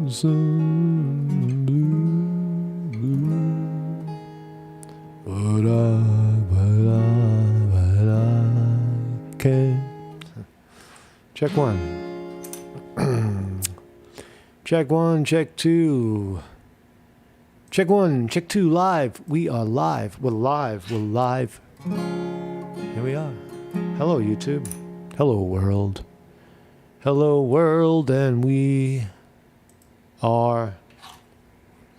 some blue. But I can't. Check one. Check one, check two. Check one, check two, live. We are live. We're live. We're live. Here we are. Hello, YouTube. Hello, world. Hello, world, and we are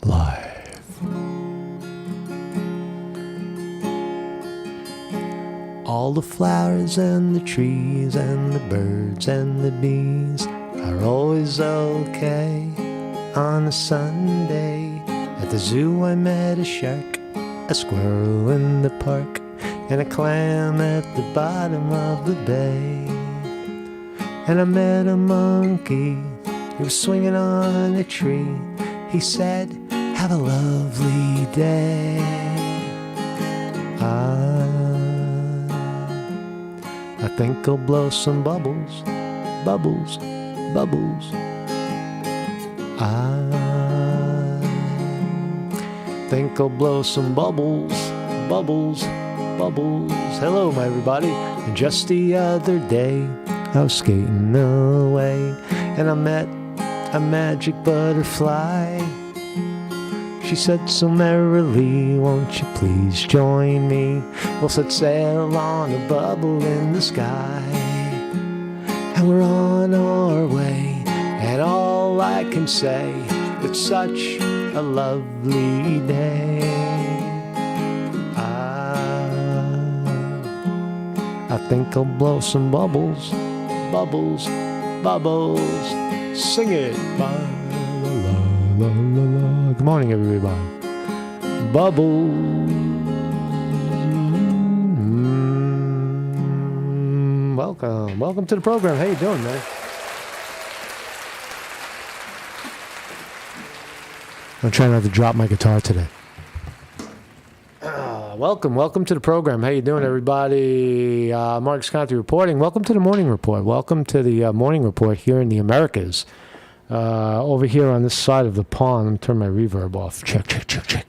live. All the flowers and the trees and the birds and the bees are always okay on a Sunday. At the zoo I met a shark, a squirrel in the park, and a clam at the bottom of the bay. And I met a monkey, he was swinging on a tree. He said, have a lovely day. I think I'll blow some bubbles, bubbles, bubbles. I think I'll blow some bubbles, bubbles, bubbles. Hello, my everybody. And just the other day, I was skating away, and I met a magic butterfly. She said so merrily, won't you please join me? We'll set sail on a bubble in the sky. And we're on our way, and all I can say, it's such a lovely day. I think I'll blow some bubbles, bubbles, bubbles. Sing it. La, la, la, la, la. Good morning, everybody. Bubbles. Welcome. Welcome to the program. How you doing, man? I'm trying not to drop my guitar today. Welcome to the program. How you doing, everybody? Mark Sconti reporting. Welcome to the Morning Report. Welcome to the Morning Report here in the Americas. Over here on this side of the pond, let me turn my reverb off. Check.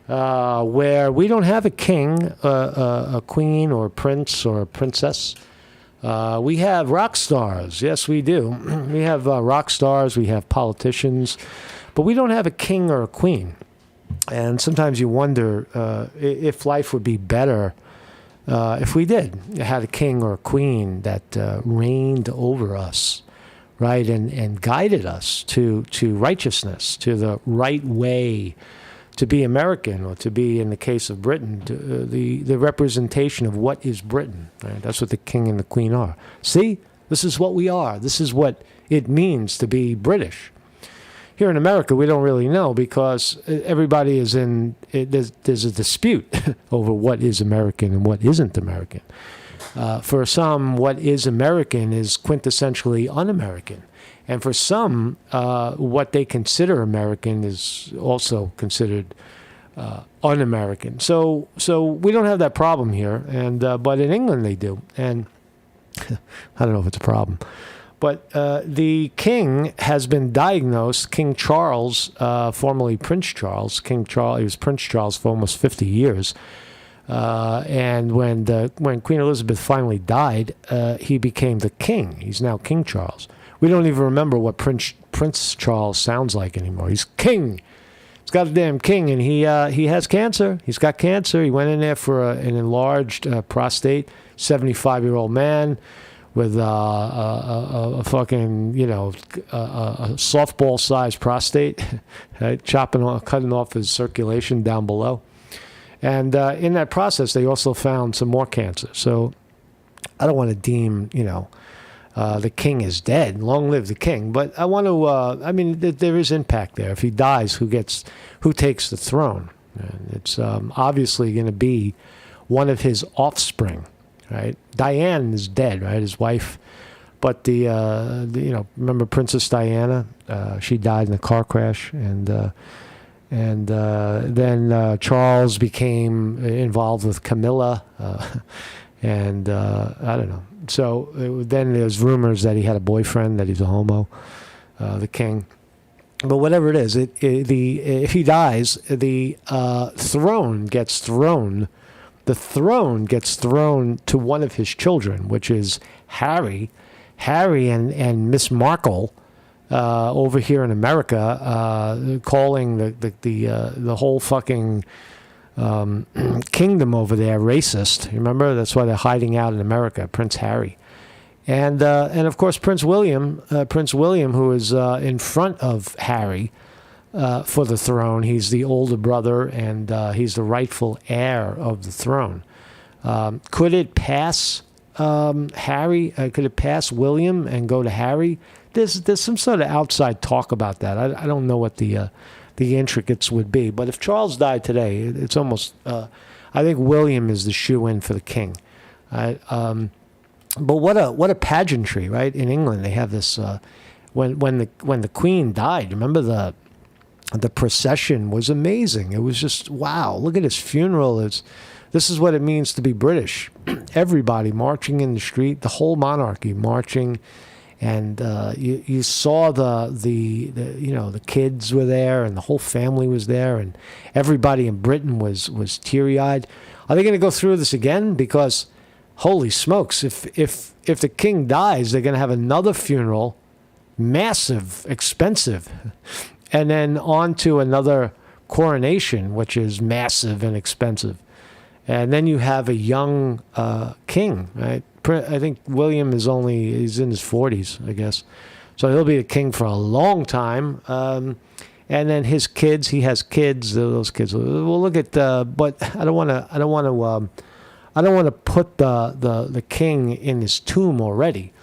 Where we don't have a king, a queen, or a prince, or a princess. We have rock stars. Yes, we do. We have rock stars. We have politicians. But we don't have a king or a queen. And sometimes you wonder if life would be better if we did had a king or a queen that reigned over us, right, and guided us to righteousness, to the right way to be American, or to be, in the case of Britain, the representation of what is Britain. Right? That's what the king and the queen are. See, this is what we are. This is what it means to be British. Here in America, we don't really know, because everybody is in, there's a dispute over what is American and what isn't American. For some, what is American is quintessentially un-American. And for some, what they consider American is also considered un-American. So we don't have that problem here, and but in England they do. And I don't know if it's a problem. But the king has been diagnosed, King Charles, formerly Prince Charles. King Charles, he was Prince Charles for almost 50 years. And when Queen Elizabeth finally died, he became the king. He's now King Charles. We don't even remember what Prince Charles sounds like anymore. He's king. He's got a damn king, and he has cancer. He's got cancer. He went in there for an enlarged prostate. 75-year-old man with a fucking, a softball-sized prostate, right? Cutting off his circulation down below. And in that process, they also found some more cancer. So I don't want to deem, the king is dead. Long live the king. But I want to, there is impact there. If he dies, who takes the throne? And it's obviously going to be one of his offspring. Right, Diane is dead, right? His wife, but remember Princess Diana? She died in a car crash, and then Charles became involved with Camilla, and I don't know. So then there's rumors that he had a boyfriend, that he's a homo, the king. but whatever it is, if he dies, the throne gets thrown. The throne gets thrown to one of his children, which is Harry. Harry and Miss Markle over here in America, calling the whole fucking kingdom over there racist. Remember, that's why they're hiding out in America. Prince Harry. And of course Prince William, who is in front of Harry for the throne. He's the older brother, and he's the rightful heir of the throne. Could it pass Harry? Could it pass William and go to Harry? There's some sort of outside talk about that. I don't know what the intricates would be. But if Charles died today, it's almost. I think William is the shoe-in for the king. But what a pageantry, right? In England, they have this. When the Queen died, remember the procession was amazing. It was just wow. Look at his funeral. This is what it means to be British. Everybody marching in the street, the whole monarchy marching, and you saw the kids were there, and the whole family was there, and everybody in Britain was teary-eyed. Are they going to go through this again? Because holy smokes, if the king dies, they're going to have another funeral, massive, expensive, and then on to another coronation, which is massive and expensive. And then you have a young king, right? I think William he's in his 40s, I guess. So he'll be a king for a long time. And then his kids, he has kids, those kids. We'll look at, but I don't want to put the king in his tomb already,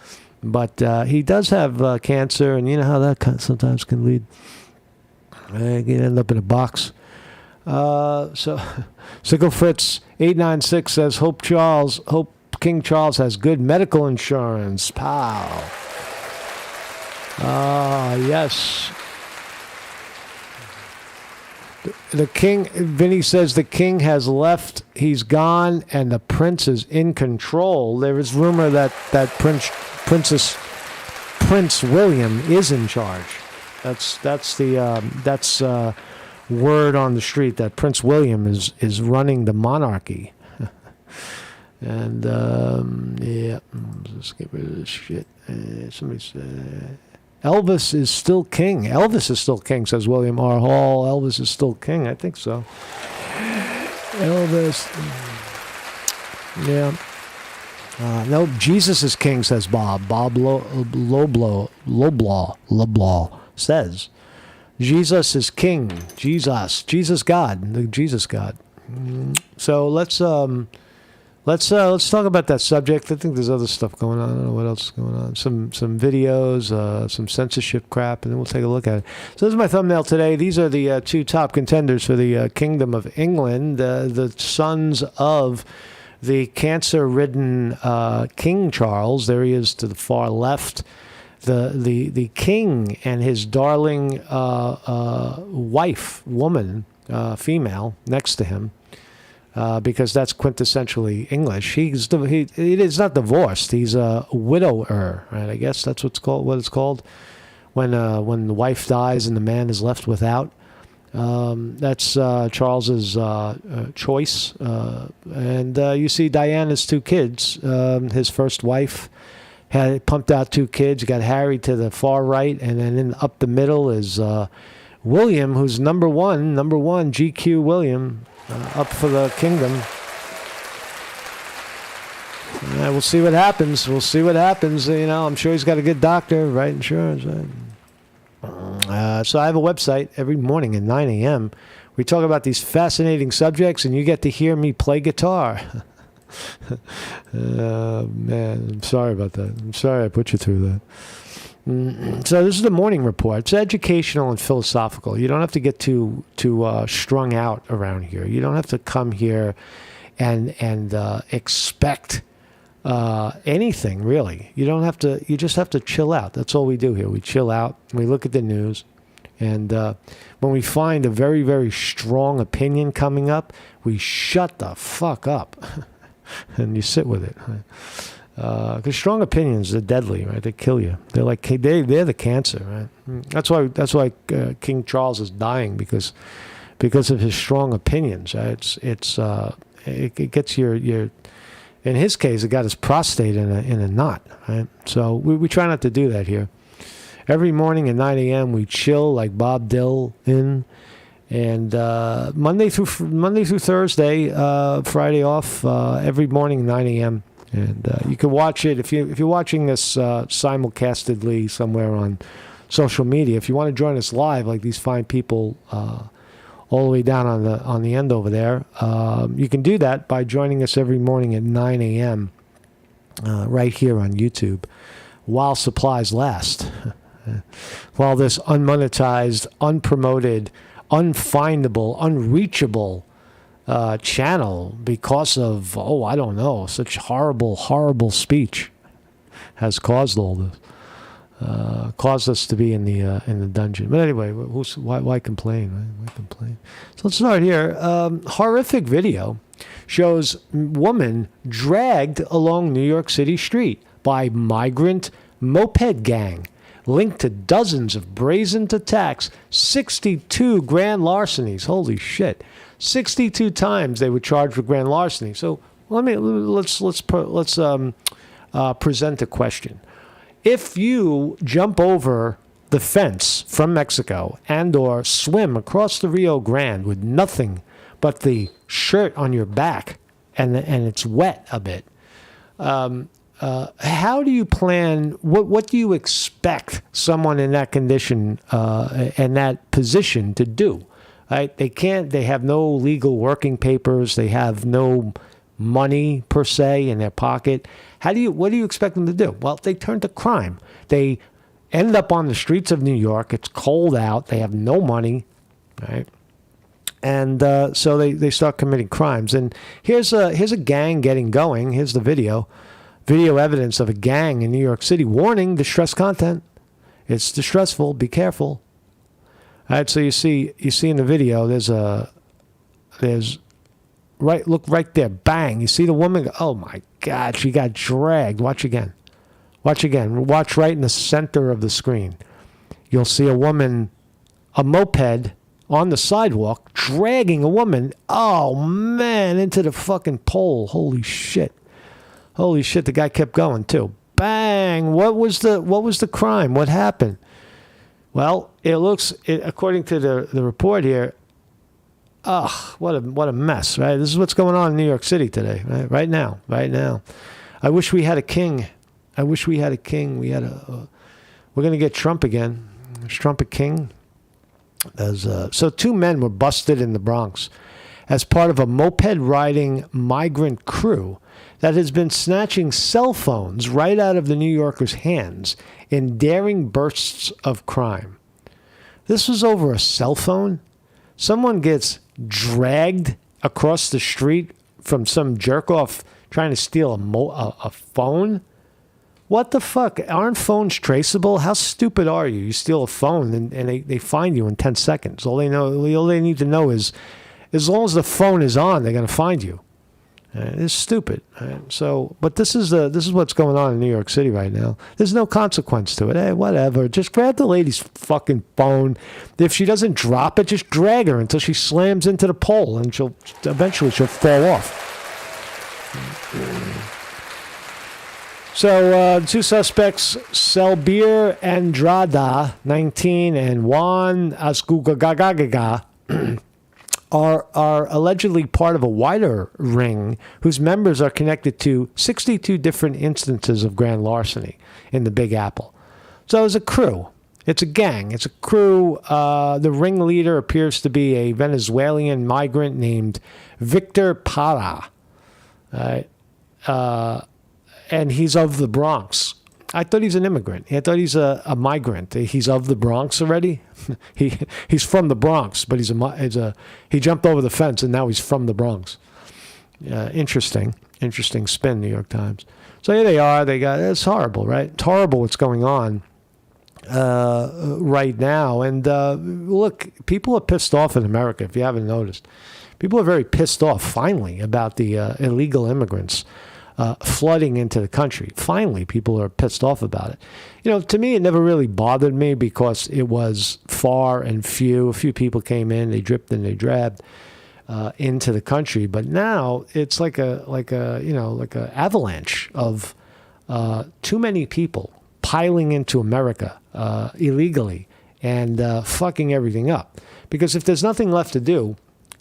but he does have cancer, and you know how that sometimes can lead. You can end up in a box. So Sickle Fritz 896 says, hope King Charles has good medical insurance. Pow. Yes. The king, Vinny says the king has left, he's gone, and the prince is in control. There is rumor that Prince William is in charge. That's word on the street that Prince William is running the monarchy. And yeah, let's get rid of this shit. Somebody said Elvis is still king. Elvis is still king, says William R. Hall. Elvis is still king. I think so. Elvis. Yeah. No, Jesus is king, says Bob. Bob Loblaw says, Jesus is king. Jesus God. The Jesus God. So let's talk about that subject. I think there's other stuff going on. I don't know what else is going on. Some videos, some censorship crap, and then we'll take a look at it. So this is my thumbnail today. These are the two top contenders for the Kingdom of England, the sons of the cancer-ridden King Charles. There he is to the far left. The king and his darling woman, female, next to him. Because that's quintessentially English. He is not divorced. He's a widower, right? I guess that's what it's called when the wife dies and the man is left without. That's Charles's choice. And you see Diana's two kids. His first wife had pumped out two kids. You got Harry to the far right, and then up the middle is William, who's number one, GQ William. Up for the kingdom. We'll see what happens. You know, I'm sure he's got a good doctor, right? Insurance. Right? So I have a website every morning at 9 a.m. We talk about these fascinating subjects, and you get to hear me play guitar. Man, I'm sorry about that. I'm sorry I put you through that. So this is the morning report. It's educational and philosophical. You don't have to get too strung out around here. You don't have to come here and expect anything, really. You don't have to. You just have to chill out. That's all we do here. We chill out. We look at the news, and when we find a very, very strong opinion coming up, we shut the fuck up, and you sit with it. Because strong opinions are deadly, right? They kill you. They're like they're the cancer, right? That's why King Charles is dying because of his strong opinions. Right? It gets your in his case it got his prostate in a knot, right? So we try not to do that here. Every morning at 9 a.m. we chill like Bob Dylan, and Monday through Thursday, Friday off. Every morning 9 a.m. And you can watch it if you're watching this simulcastedly somewhere on social media. If you want to join us live, like these fine people all the way down on the end over there, you can do that by joining us every morning at 9 a.m. Right here on YouTube, while supplies last. While this unmonetized, unpromoted, unfindable, unreachable channel, because of I don't know, such horrible speech, has caused all this, caused us to be in the dungeon. But anyway, why complain? Right? Why complain? So let's start here. Horrific video shows woman dragged along New York City street by migrant moped gang, linked to dozens of brazen attacks, 62 grand larcenies. Holy shit. 62 times they were charged with grand larceny. So let's present a question. If you jump over the fence from Mexico and or swim across the Rio Grande with nothing but the shirt on your back and it's wet a bit, how do you plan? What do you expect someone in that condition and that position to do? Right? They have no legal working papers. They have no money per se in their pocket. What do you expect them to do? Well, they turn to crime. They end up on the streets of New York. It's cold out. They have no money, right? And so they start committing crimes. And here's a gang getting going. Here's the video evidence of a gang in New York City. Warning: distress content. It's distressful. Be careful. All right, so you see in the video, look right there, bang. You see the woman go, oh my God, she got dragged. Watch again. Watch right in the center of the screen. You'll see a woman, a moped on the sidewalk, dragging a woman, oh man, into the fucking pole. Holy shit, the guy kept going too. Bang, what was the crime? What happened? Well, according to the report here, what a mess, right? This is what's going on in New York City today, right now. I wish we had a king. We're going to get Trump again. Is Trump a king? So 2 men were busted in the Bronx as part of a moped-riding migrant crew that has been snatching cell phones right out of the New Yorkers' hands in daring bursts of crime. This was over a cell phone? Someone gets dragged across the street from some jerk-off trying to steal a phone? What the fuck? Aren't phones traceable? How stupid are you? You steal a phone and they find you in 10 seconds. All they need to know is, as long as the phone is on, they're going to find you. It's stupid. So, but this is what's going on in New York City right now. There's no consequence to it. Hey, whatever. Just grab the lady's fucking phone. If she doesn't drop it, just drag her until she slams into the pole, and eventually she'll fall off. So, 2 suspects, Selbir Andrada, 19, and Juan Ascugagaga, are allegedly part of a wider ring whose members are connected to 62 different instances of grand larceny in the Big Apple. So it's a crew. It's a gang. It's a crew. The ringleader appears to be a Venezuelan migrant named Victor Parra. And he's of the Bronx. I thought he's an immigrant. I thought he's a migrant. He's of the Bronx already. He's from the Bronx, but he jumped over the fence and now he's from the Bronx. Interesting spin, New York Times. So here they are. It's horrible, right? It's horrible what's going on right now. And look, people are pissed off in America. If you haven't noticed, people are very pissed off finally about the illegal immigrants. flooding into the country. Finally, people are pissed off about it. To me, it never really bothered me because it was far and few. A few people came in, they dripped and they drabbed into the country. But now it's like a avalanche of too many people piling into America illegally and fucking everything up. Because if there's nothing left to do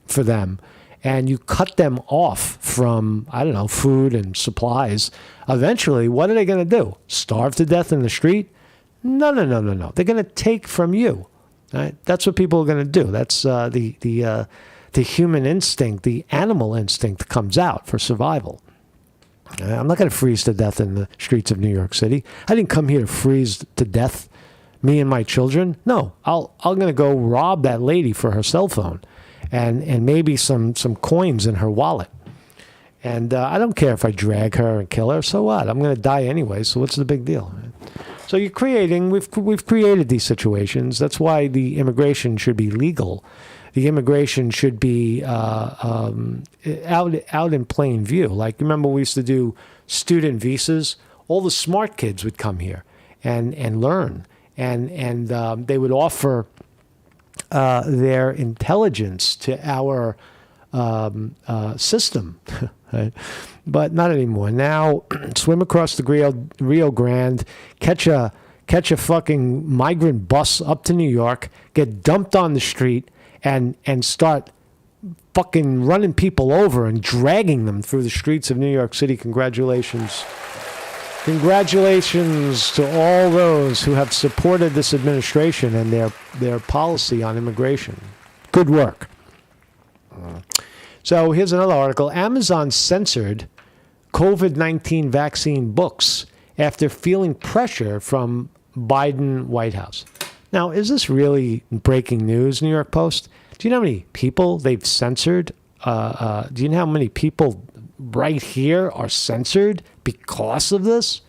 for them, and you cut them off from, I don't know, food and supplies, eventually, what are they going to do? Starve to death in the street? No. They're going to take from you. Right? That's what people are going to do. That's the human instinct, the animal instinct comes out for survival. I'm not going to freeze to death in the streets of New York City. I didn't come here to freeze to death, me and my children. No, I'm going to go rob that lady for her cell phone. And maybe some coins in her wallet. And I don't care if I drag her and kill her. So what? I'm going to die anyway. So what's the big deal? So we've created these situations. That's why the immigration should be legal. The immigration should be out in plain view. Like, remember we used to do student visas? All the smart kids would come here and learn. And they would offer their intelligence to our system, right? But not anymore. Now, swim across the Rio Grande, catch a fucking migrant bus up to New York, get dumped on the street, and start fucking running people over and dragging them through the streets of New York City. Congratulations. Congratulations to all those who have supported this administration and their policy on immigration. Good work. So here's another article. Amazon censored COVID-19 vaccine books after feeling pressure from Biden White House. Now, is this really breaking news, New York Post? Do you know how many people they've censored? Do you know how many people right here are censored because of this?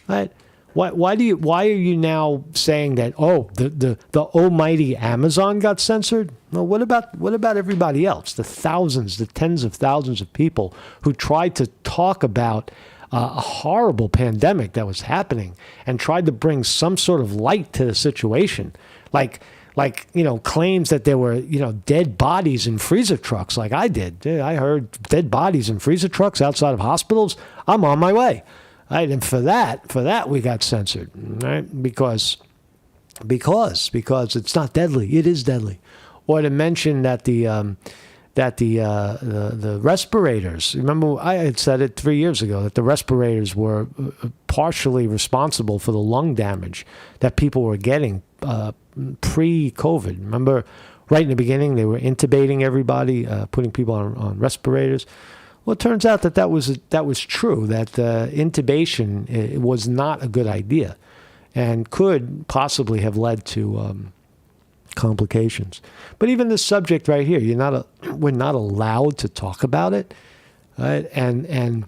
Right? Why are you now saying that? Oh, the almighty Amazon got censored? Well, what about everybody else? The thousands, the tens of thousands of people who tried to talk about a horrible pandemic that was happening and tried to bring some sort of light to the situation, like claims that there were dead bodies in freezer trucks, like I did. I heard dead bodies in freezer trucks outside of hospitals. I'm on my way. Right, and for that we got censored, right? Because it's not deadly. It is deadly. Or to mention that the respirators. Remember, I had said it 3 years ago that the respirators were partially responsible for the lung damage that people were getting pre-COVID. Remember, right in the beginning, they were intubating everybody, putting people on respirators. Well, it turns out that was true, that intubation was not a good idea and could possibly have led to complications. But even this subject right here, we're not allowed to talk about it, right? And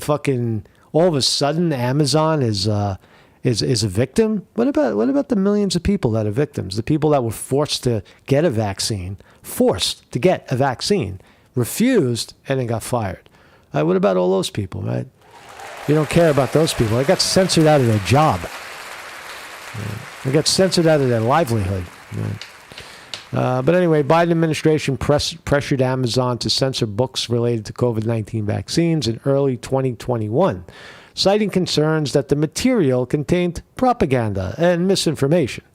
fucking all of a sudden Amazon is a victim. What about the millions of people that are victims? The people that were forced to get a vaccine, refused, and then got fired. What about all those people, right? You don't care about those people. They got censored out of their job. They got censored out of their livelihood. But anyway, Biden administration pressured Amazon to censor books related to COVID-19 vaccines in early 2021, citing concerns that the material contained propaganda and misinformation,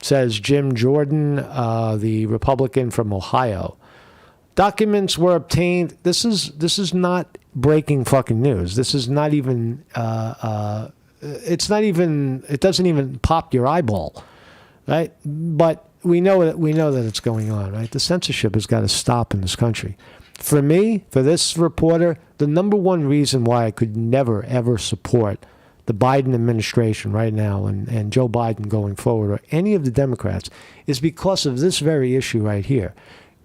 says Jim Jordan, the Republican from Ohio. Documents were obtained. This is not breaking fucking news. This is not even. It doesn't even pop your eyeball, right? But we know that it's going on, right? The censorship has got to stop in this country. For me, for this reporter, the number one reason why I could never ever support the Biden administration right now and Joe Biden going forward or any of the Democrats is because of this very issue right here.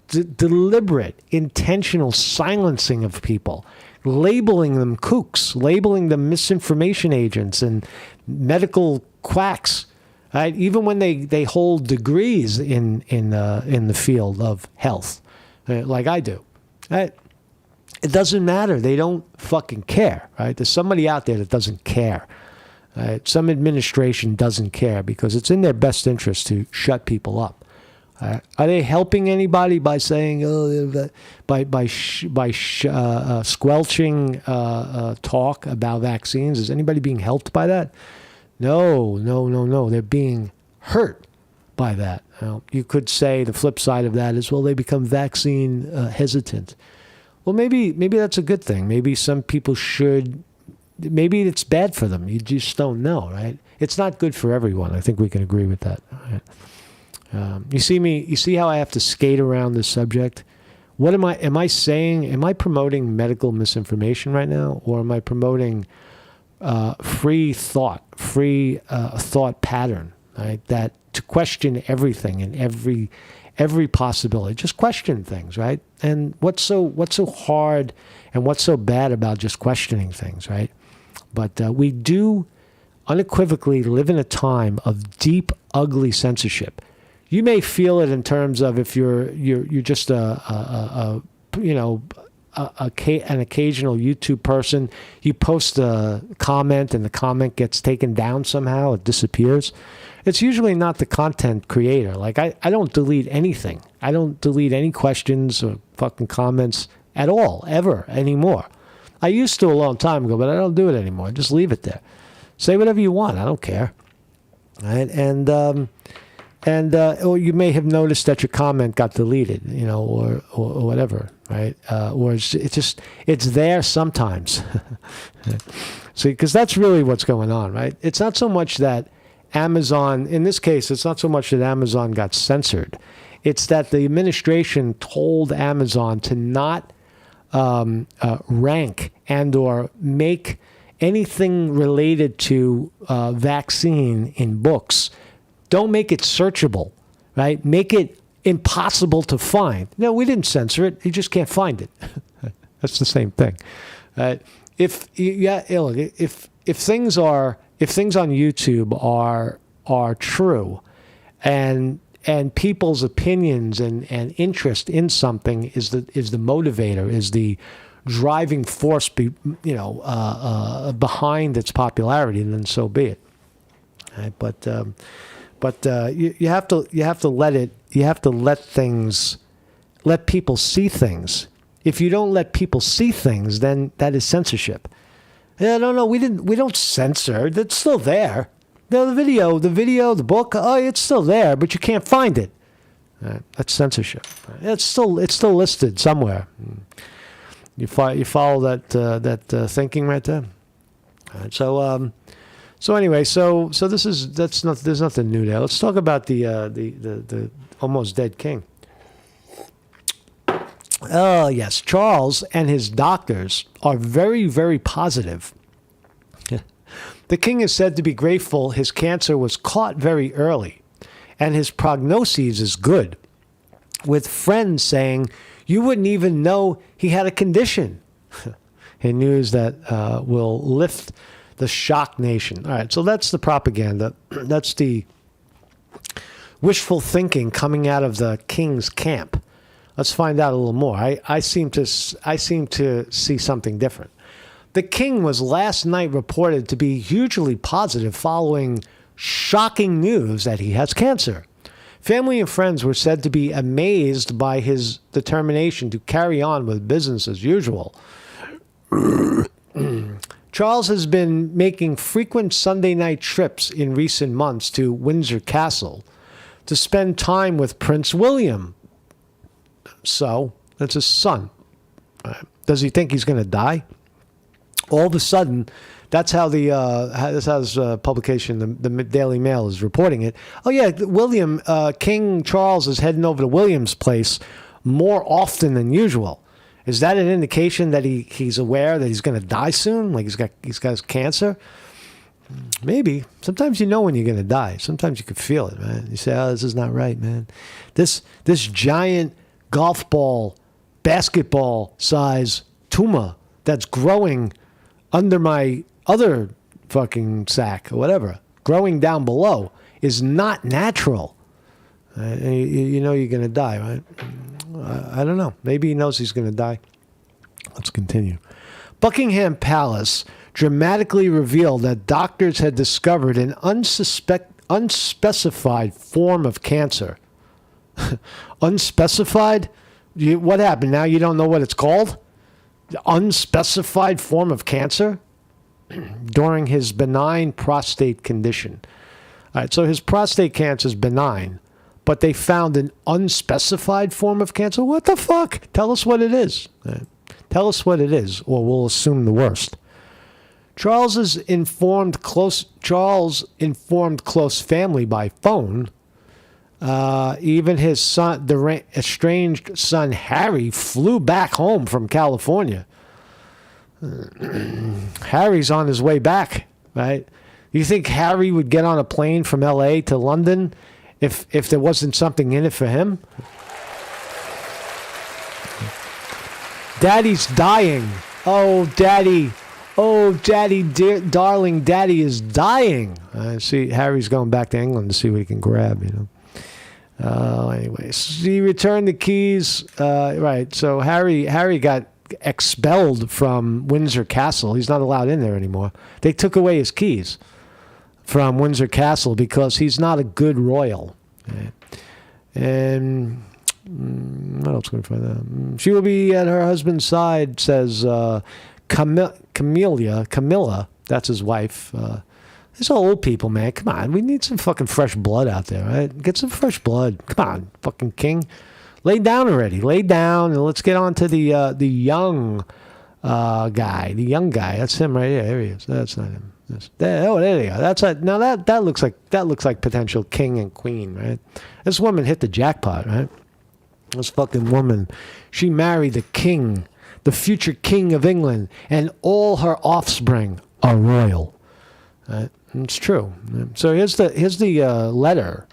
Deliberate, intentional silencing of people, labeling them kooks, labeling them misinformation agents and medical quacks, right? Even when they hold degrees in the field of health, like I do, right? It doesn't matter. They don't fucking care, right? There's somebody out there that doesn't care. Some administration doesn't care because it's in their best interest to shut people up. Are they helping anybody by saying, squelching talk about vaccines? Is anybody being helped by that? No. They're being hurt by that. You could say the flip side of that is, well, they become vaccine hesitant. Well, maybe that's a good thing. Maybe some people should. Maybe it's bad for them. You just don't know, right? It's not good for everyone. I think we can agree with that. Right? You see how I have to skate around this subject? What am I saying? Am I promoting medical misinformation right now? Or am I promoting free thought pattern, right? That to question everything and every possibility. Just question things, right? And what's so hard and what's so bad about just questioning things, right? But we do unequivocally live in a time of deep, ugly censorship. You may feel it in terms of if you're just an occasional YouTube person, you post a comment and the comment gets taken down somehow, it disappears. It's usually not the content creator. Like I don't delete anything. I don't delete any questions or fucking comments at all, ever, anymore. I used to a long time ago, but I don't do it anymore. I just leave it there. Say whatever you want. I don't care. Right? Or you may have noticed that your comment got deleted, or whatever, right? Or it's there sometimes. See, because that's really what's going on, right? It's not so much that Amazon, in this case, it's not so much that Amazon got censored. It's that the administration told Amazon to not rank and or make anything related to vaccine in books. Don't make it searchable, right? Make it impossible to find. No, we didn't censor it. You just can't find it. That's the same thing. If things on YouTube are true, and people's opinions and interest in something is the motivator, is the driving force, behind its popularity, then so be it. Right? But you have to let people see things. If you don't let people see things, then that is censorship. Yeah, no, we don't censor. It's still there. The video, the book, it's still there, but you can't find it. That's censorship. It's still listed somewhere. You follow that thinking right there. All right, so anyway, there's nothing new there. Let's talk about the almost dead king. Oh yes, Charles and his doctors are very, very positive. The king is said to be grateful his cancer was caught very early, and his prognosis is good, with friends saying you wouldn't even know he had a condition. In news that will lift the shocked nation. All right, so that's the propaganda. That's the wishful thinking coming out of the king's camp. Let's find out a little more. I seem to see something different. The king was last night reported to be hugely positive following shocking news that he has cancer. Family and friends were said to be amazed by his determination to carry on with business as usual. Charles has been making frequent Sunday night trips in recent months to Windsor Castle to spend time with Prince William. So, that's his son. Does he think he's going to die? All of a sudden, that's how this publication, the Daily Mail, is reporting it. Oh yeah, King Charles is heading over to William's place more often than usual. Is that an indication that he's aware that he's going to die soon? Like he's got his cancer? Maybe. Sometimes you know when you're going to die. Sometimes you can feel it, man. You say, "Oh, this is not right, man. This giant golf ball, basketball size tumor that's growing under my other fucking sack or whatever, growing down below, is not natural." You know you're going to die, right? I don't know. Maybe he knows he's going to die. Let's continue. Buckingham Palace dramatically revealed that doctors had discovered an unspecified form of cancer. Unspecified? What happened? Now you don't know what it's called? The unspecified form of cancer? During his benign prostate condition. All right, so his prostate cancer is benign, but they found an unspecified form of cancer? What the fuck? Tell us what it is. Tell us what it is, or we'll assume the worst. Charles informed close family by phone. Even his son, the estranged son Harry, flew back home from California. Harry's on his way back, right? You think Harry would get on a plane from L.A. to London if there wasn't something in it for him? Daddy's dying. Oh, Daddy. Oh, Daddy, dear, darling, Daddy is dying. See, Harry's going back to England to see what he can grab, Anyways, he returned the keys. Right, so Harry got expelled from Windsor Castle. He's not allowed in there anymore. They took away his keys from Windsor Castle because he's not a good royal. Right? And what else can we find out? She will be at her husband's side, says Camilla, that's his wife. These are old people, man. Come on, we need some fucking fresh blood out there, right? Get some fresh blood. Come on, fucking king. Lay down already. Lay down, and let's get on to the young guy. The young guy. That's him right here. There he is. That's not him. There you go. That's now that looks like potential king and queen, right? This woman hit the jackpot, right? This fucking woman, she married the king, the future king of England, and all her offspring are royal. Right? It's true. So here's the letter.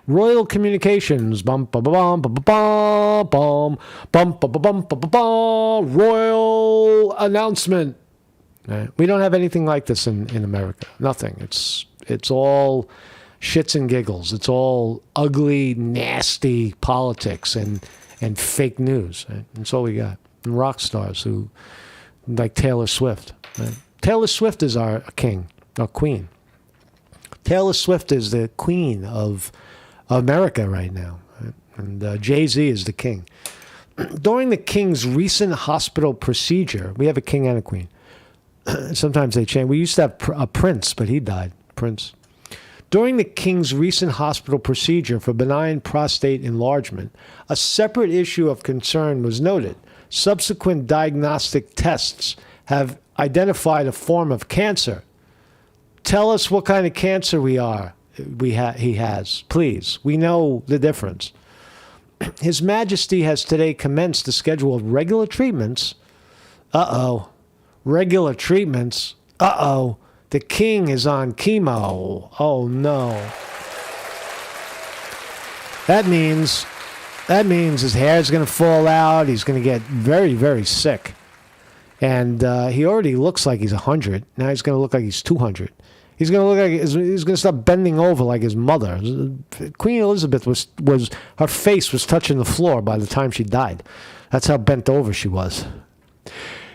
Royal Communications, bum bum bum bum bum bum bum bum bum bum bum. Royal announcement. Right? We don't have anything like this in America. Nothing. It's all shits and giggles. It's all ugly, nasty politics and fake news. Right? That's all we got. And rock stars who, like Taylor Swift. Right? Taylor Swift is our king, our queen. Taylor Swift is the queen of America right now. Right? And Jay-Z is the king. During the king's recent hospital procedure, we have a king and a queen. Sometimes they change. We used to have a prince, but he died. Prince. During the king's recent hospital procedure for benign prostate enlargement, a separate issue of concern was noted. Subsequent diagnostic tests have identified a form of cancer. Tell us what kind of cancer he has, please. We know the difference. His Majesty has today commenced a schedule of regular treatments. Regular treatments. The king is on chemo. Oh, no. That means his hair is going to fall out. He's going to get very, very sick. And he already looks like he's 100. Now he's going to look like he's 200. He's going to look like he's going to start bending over like his mother. Queen Elizabeth was her face was touching the floor by the time she died. That's how bent over she was.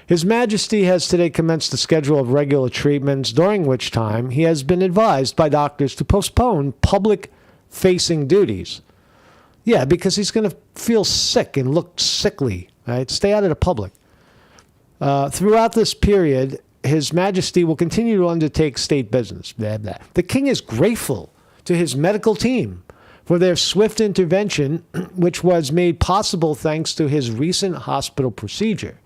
His Majesty has today commenced a schedule of regular treatments, during which time he has been advised by doctors to postpone public-facing duties. Yeah, because he's going to feel sick and look sickly. Right? Stay out of the public. Throughout this period, His Majesty will continue to undertake state business. Blah, blah. The king is grateful to his medical team for their swift intervention, which was made possible thanks to his recent hospital procedure.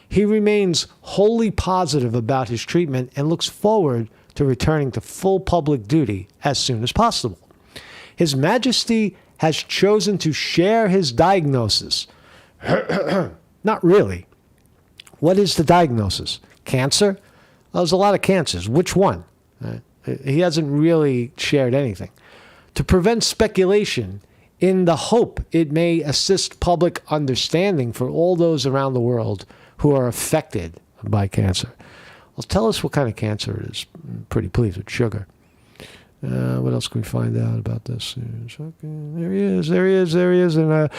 He remains wholly positive about his treatment and looks forward to returning to full public duty as soon as possible. His Majesty has chosen to share his diagnosis. Not really. What is the diagnosis? Cancer? Well, there's a lot of cancers. Which one? He hasn't really shared anything. To prevent speculation, in the hope it may assist public understanding for all those around the world who are affected by cancer. Well, tell us what kind of cancer it is. Pretty pleased with sugar. What else can we find out about this? There he is. And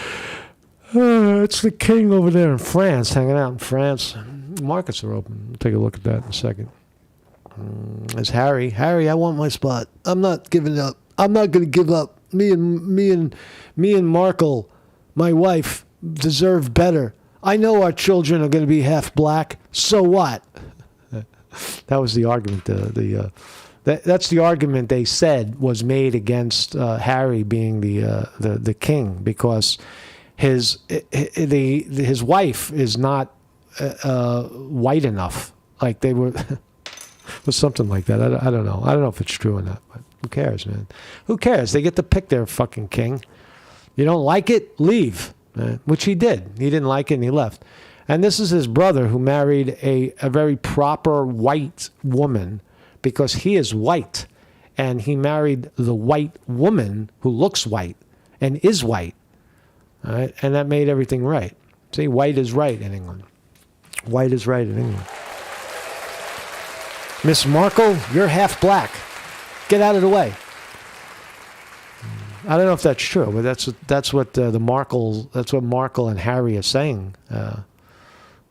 It's the king over there in France, hanging out in France. Markets are open. We'll take a look at that in a second. There's Harry. Harry, I want my spot. I'm not giving up. I'm not going to give up. Me and Markle, my wife, deserve better. I know our children are going to be half black. So what? That was the argument. That's the argument they said was made against Harry being the king, because his wife is not white enough. Like they were, was something like that. I don't know. I don't know if it's true or not. But who cares, man? Who cares? They get to pick their fucking king. You don't like it? Leave. Which he did. He didn't like it and he left. And this is his brother who married a very proper white woman because he is white. And he married the white woman who looks white and is white. All right? And that made everything right. See, white is right in England. White is right in England. Miss Markle, you're half black. Get out of the way. I don't know if that's true, but that's what the Markle, that's what Markle and Harry are saying.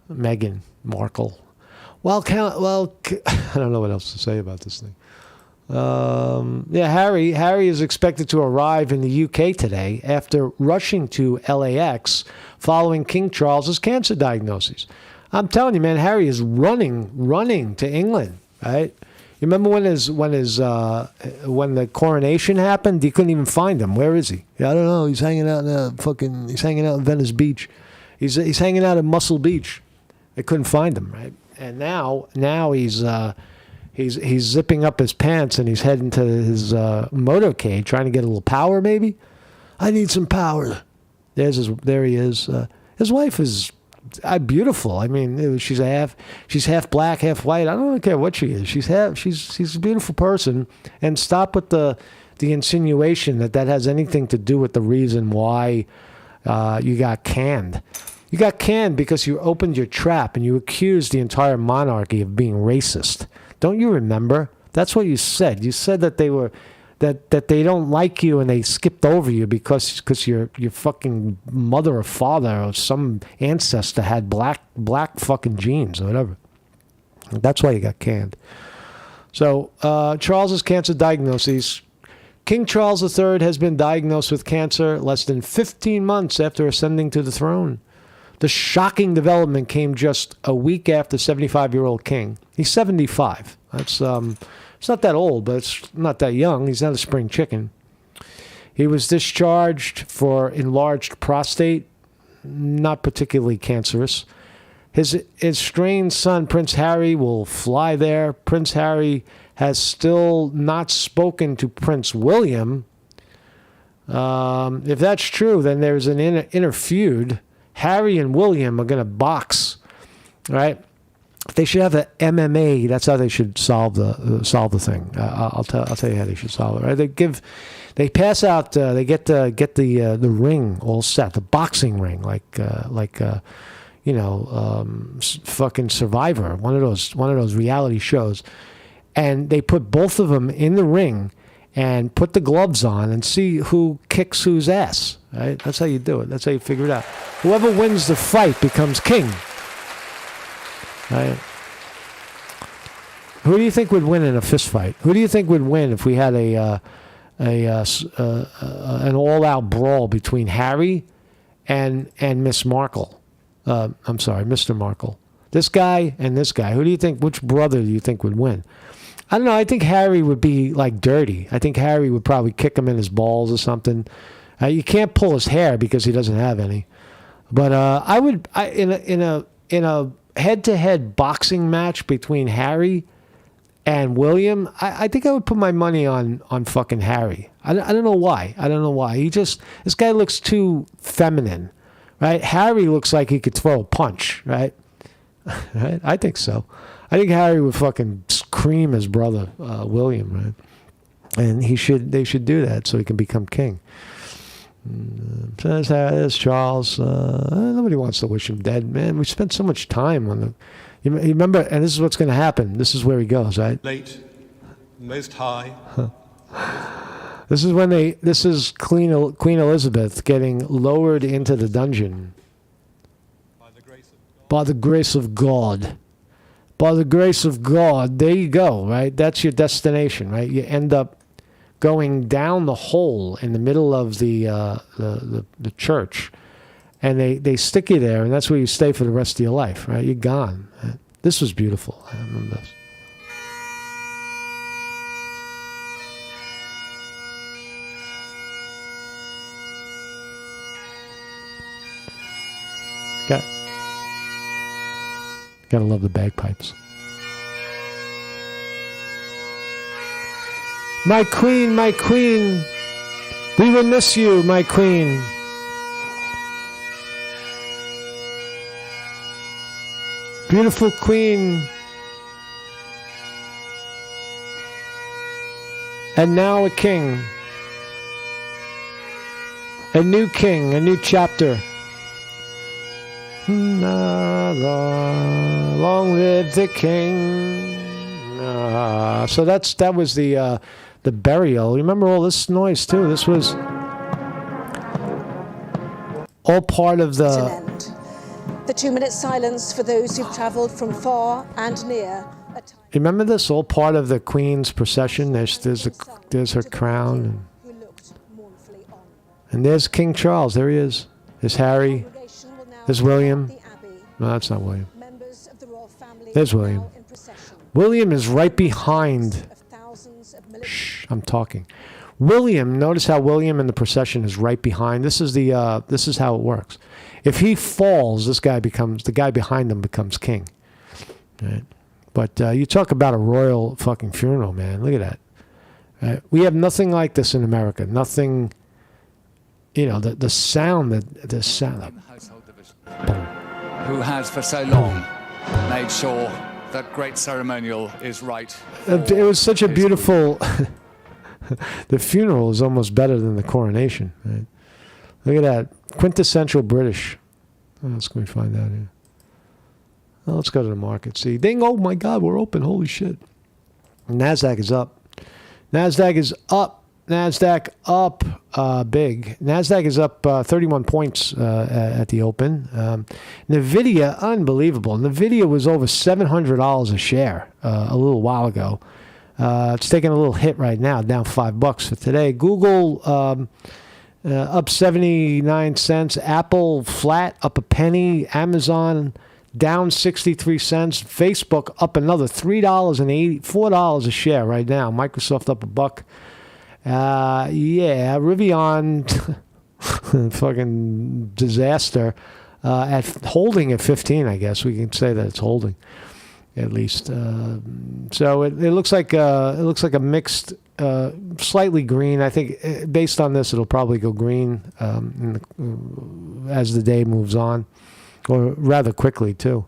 Meghan Markle. Well, I don't know what else to say about this thing. Harry is expected to arrive in the UK today after rushing to LAX following King Charles's cancer diagnosis. I'm telling you, man, Harry is running to England, right? You remember when the coronation happened? You couldn't even find him. Where is he? I don't know. He's hanging out he's hanging out in Venice Beach. He's hanging out at Muscle Beach. They couldn't find him, right? And now he's zipping up his pants and he's heading to his motorcade, trying to get a little power, maybe. I need some power. There he is. His wife is beautiful. I mean, she's half black, half white. I don't care what she is. She's a beautiful person. And stop with the insinuation that has anything to do with the reason why you got canned. You got canned because you opened your trap and you accused the entire monarchy of being racist. Don't you remember? That's what you said. You said that they were that they don't like you and they skipped over you because your fucking mother or father or some ancestor had black fucking genes or whatever. That's why you got canned. So Charles's cancer diagnosis. King Charles III has been diagnosed with cancer less than 15 months after ascending to the throne. The shocking development came just a week after 75-year-old king. He's 75. That's it's not that old, but it's not that young. He's not a spring chicken. He was discharged for enlarged prostate, not particularly cancerous. His estranged son, Prince Harry, will fly there. Prince Harry has still not spoken to Prince William. If that's true, then there's an inner feud. Harry and William are going to box, right? They should have an MMA. That's how they should solve the thing. I'll tell you how they should solve it. Right? They pass out. They get the ring all set, the boxing ring, fucking Survivor, one of those reality shows, and they put both of them in the ring and put the gloves on and see who kicks whose ass. Right? That's how you do it. That's how you figure it out. Whoever wins the fight becomes king. Right? Who do you think would win in a fist fight? Who do you think would win if we had an all-out brawl between Harry and Miss Markle? I'm sorry, Mr. Markle. This guy and this guy. Who do you think? Which brother do you think would win? I don't know. I think Harry would be like dirty. I think Harry would probably kick him in his balls or something. You can't pull his hair because he doesn't have any. But in a head-to-head boxing match between Harry and William, I think I would put my money on fucking Harry. I don't know why. This guy looks too feminine, right? Harry looks like he could throw a punch, right? Right? I think so. I think Harry would fucking cream his brother William, right? And they should do that so he can become king. There's Charles. Nobody wants to wish him dead, man. We spent so much time on the. You remember, and this is what's going to happen. This is where he goes, right? Late, most high. This is when this is Queen Elizabeth getting lowered into the dungeon. By the grace of God. By the grace of God. There you go, right? That's your destination, right? You end up going down the hole in the middle of the church, and they stick you there, and that's where you stay for the rest of your life, right? You're gone. This was beautiful. I remember this. Gotta love the bagpipes. My queen, we will miss you, my queen. Beautiful queen. And now a king. A new king, a new chapter. Long live the king. So that was the burial. Remember all this noise too. This was all part of the 2-minute silence for those who've travelled from far and near. Remember this? All part of the Queen's procession. There's her crown, and there's King Charles. There he is. There's Harry. There's William. No, that's not William. There's William. William is right behind. Shh, I'm talking. William, notice how William in the procession is right behind. This is how it works. If he falls, the guy behind him becomes king. Right? But you talk about a royal fucking funeral, man. Look at that. We have nothing like this in America. Nothing. You know, the sound. Boom. Who has for so long made sure that great ceremonial is right. It was such a beautiful. The funeral is almost better than the coronation. Right? Look at that. Quintessential British. What else can we find out here? Well, let's go to the market. See, ding, oh my God, we're open. Holy shit. NASDAQ is up. NASDAQ is up. NASDAQ up big. NASDAQ is up 31 points at the open. NVIDIA, unbelievable. NVIDIA was over $700 a share a little while ago. It's taking a little hit right now, down $5 for today. Google up 79 cents. Apple flat, up a penny. Amazon down 63 cents. Facebook up another $4 a share right now. Microsoft up $1. Rivian, fucking disaster. Holding at 15, I guess we can say that it's holding, at least. So it looks like a mixed, slightly green. I think based on this, it'll probably go green as the day moves on, or rather quickly too.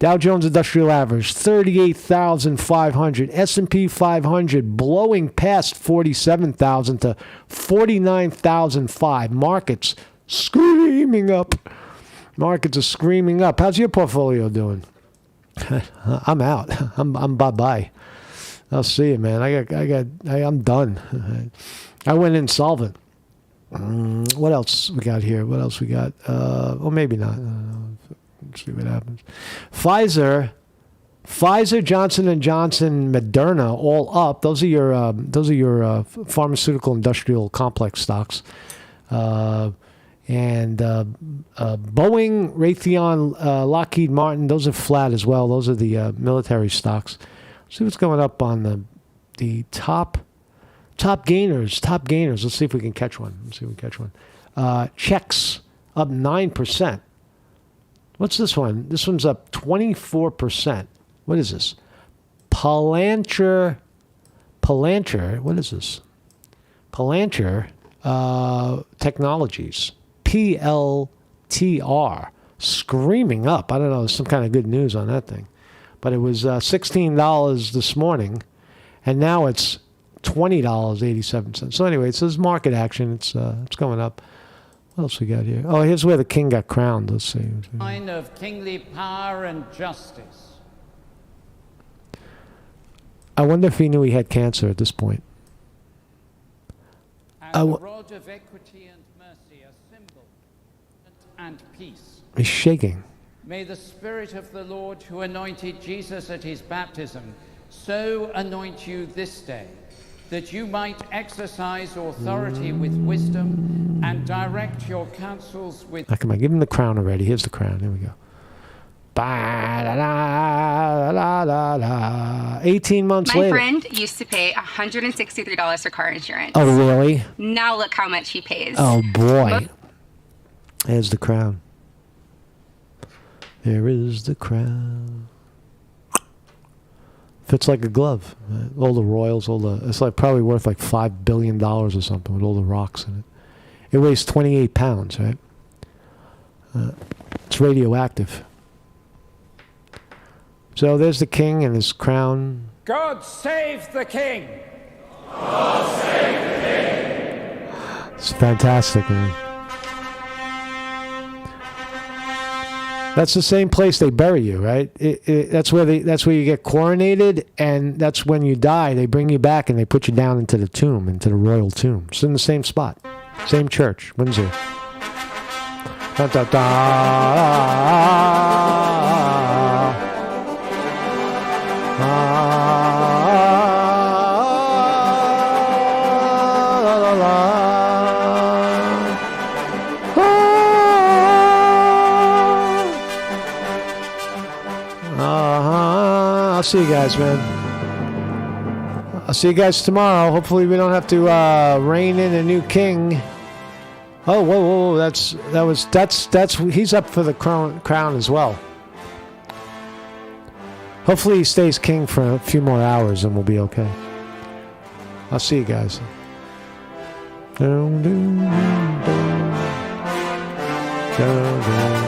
Dow Jones Industrial Average, 38,500. S&P 500 blowing past 47,000 to 49,005. Markets screaming up. Markets are screaming up. How's your portfolio doing? I'm out. I'm bye-bye. I'll see you, man. I'm done. I went insolvent. What else we got here? What else we got? Well, maybe not. See what happens. Pfizer, Johnson & Johnson, Moderna, all up. Those are your pharmaceutical industrial complex stocks. And Boeing, Raytheon, Lockheed Martin, those are flat as well. Those are the military stocks. See what's going up on the top gainers. Let's see if we can catch one. Checks up 9%. What's this one? This one's up 24%. What is this? Palantir. What is this? Palantir Technologies. PLTR. Screaming up. I don't know. There's some kind of good news on that thing. But it was $16 this morning, and now it's $20.87. So anyway, so there's market action. It's going up. What else we got here? Oh, here's where the king got crowned. Let's see. Sign of kingly power and justice. I wonder if he knew he had cancer at this point. the rod of equity and mercy, a symbol and peace. He's shaking. May the Spirit of the Lord who anointed Jesus at his baptism so anoint you this day, that you might exercise authority with wisdom and direct your counsels with... Now, come on, give him the crown already. Here's the crown. Here we go. Ba-da-da-da-da-da. 18 months My later. friend used to pay $163 for car insurance. Oh, really? Now look how much he pays. Oh, boy. There's the crown. There is the crown. Fits like a glove. All the royals, it's like probably worth like $5 billion or something with all the rocks in it. It weighs 28 pounds, right? It's radioactive. So there's the king and his crown. God save the king! God save the king! It's fantastic, man. That's the same place they bury you, right? That's where you get coronated, and that's when you die. They bring you back and they put you down into the tomb, into the royal tomb. It's in the same spot, same church, Windsor. Da, da, da. I'll see you guys, man. I'll see you guys tomorrow. Hopefully we don't have to rein in a new king. Oh, whoa, that's he's up for the crown as well. Hopefully he stays king for a few more hours and we'll be okay. I'll see you guys. Dun, dun, dun, dun. Dun, dun.